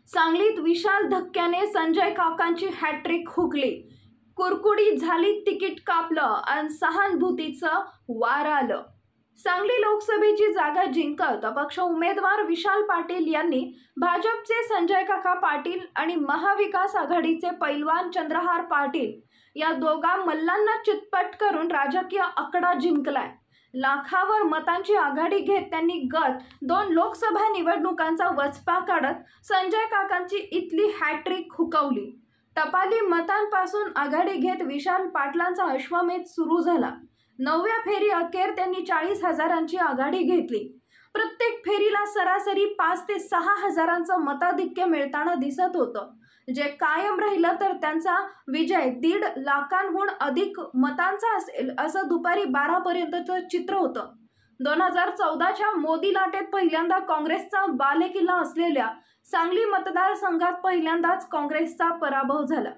सांगलीत विशाल धक्क्याने संजय काकांची हॅट्रिक हुकली। कुरकुडी झाली, तिकीट कापलं आणि सहानुभूतीचं वार आलं। सांगली लोकसभेची जागा जिंकत अपक्ष उमेदवार विशाल पाटील यांनी भाजपचे संजय काका पाटील आणि महाविकास आघाडीचे पैलवान चंद्रहार पाटील या दोघा मल्लांना चितपट करून राजकीय आकडा जिंकलाय। लाखावर मतांची आघाडी घेत त्यांनी गत 2 लोकसभा निवडणुकांचा वचपा काढत संजय काकांची इथली हॅट्रिक हुकवली। टपाली मतांपासून आघाडी घेत विशाल पाटलांचा अश्वमेध सुरू झाला। 9व्या फेरी अखेर त्यांनी 40,000ची आघाडी घेतली। प्रत्येक फेरीला सरासरी 5 ते 6 हजारांचं मताधिक्य मिळताना दिसत होतं, जे कायम राहिलं तर त्यांचा विजय 1.5 लाखांहून अधिक मतांचा असेल असं दुपारी 12 पर्यंतचं चित्र होतं। 2014च्या मोदी लाटेत पहिल्यांदा काँग्रेसचा बालेकिल्ला असलेल्या सांगली मतदारसंघात पहिल्यांदाच काँग्रेसचा पराभव झाला।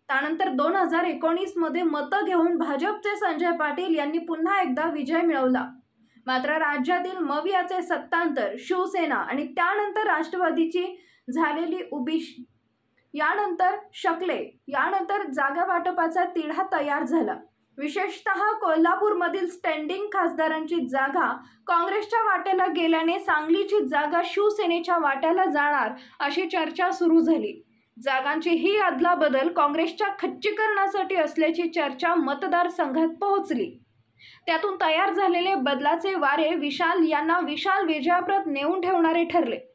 त्यानंतर 2019 मध्ये मतं घेऊन भाजपचे संजय पाटील यांनी पुन्हा एकदा विजय मिळवला। मात्र राज्यातील मवियाचे सत्तांतर, शिवसेना आणि त्यानंतर राष्ट्रवादीची झालेली उभी यानंतर जागा वाटपाचा तिढा तयार झाला। विशेषतः कोल्हापूरमधील स्टँडिंग खासदारांची जागा काँग्रेसच्या वाट्याला गेल्याने सांगलीची जागा शिवसेनेच्या वाट्याला जाणार अशी चर्चा सुरू झाली। जागांची ही अदलाबदल काँग्रेसच्या खच्चीकरणासाठी असल्याची चर्चा मतदारसंघात पोहोचली। त्यातून तयार झालेले बदलाचे वारे विशाल यांना विशाल विजयाप्रत नेऊन ठेवणारे ठरले।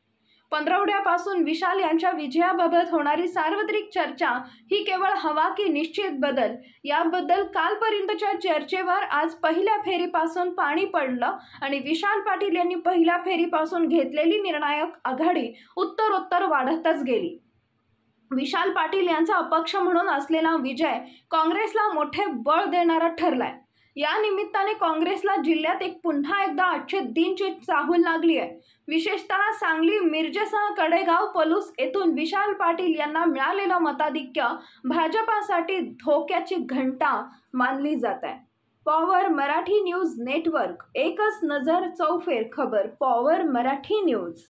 पंधरवड्यापासून विशाल यांच्या विजयाबाबत होणारी सार्वत्रिक चर्चा ही केवळ हवा की निश्चित बदल याबद्दल कालपर्यंतच्या चर्चेवर आज पहिल्या फेरीपासून पाणी पडलं आणि विशाल पाटील यांनी पहिल्या फेरीपासून घेतलेली निर्णायक आघाडी उत्तरोत्तर वाढतच गेली। विशाल पाटील यांचा अपक्ष म्हणून असलेला विजय काँग्रेसला मोठे बळ देणारा ठरलाय। या निमित्ताने काँग्रेसला जिल्ह्यात पुन्हा एकदा अच्छे दिनची चाहूल लागली आहे। विशेषतः सांगली, मिरजेसह कडेगाव, पलूस येथून विशाल पाटील यांना मिळालेलं मताधिक्य भाजपासाठी धोक्याची घंटा मानली जात आहे। पॉवर मराठी न्यूज नेटवर्क, एकच नजर चौफेर खबर। Power Marathi news.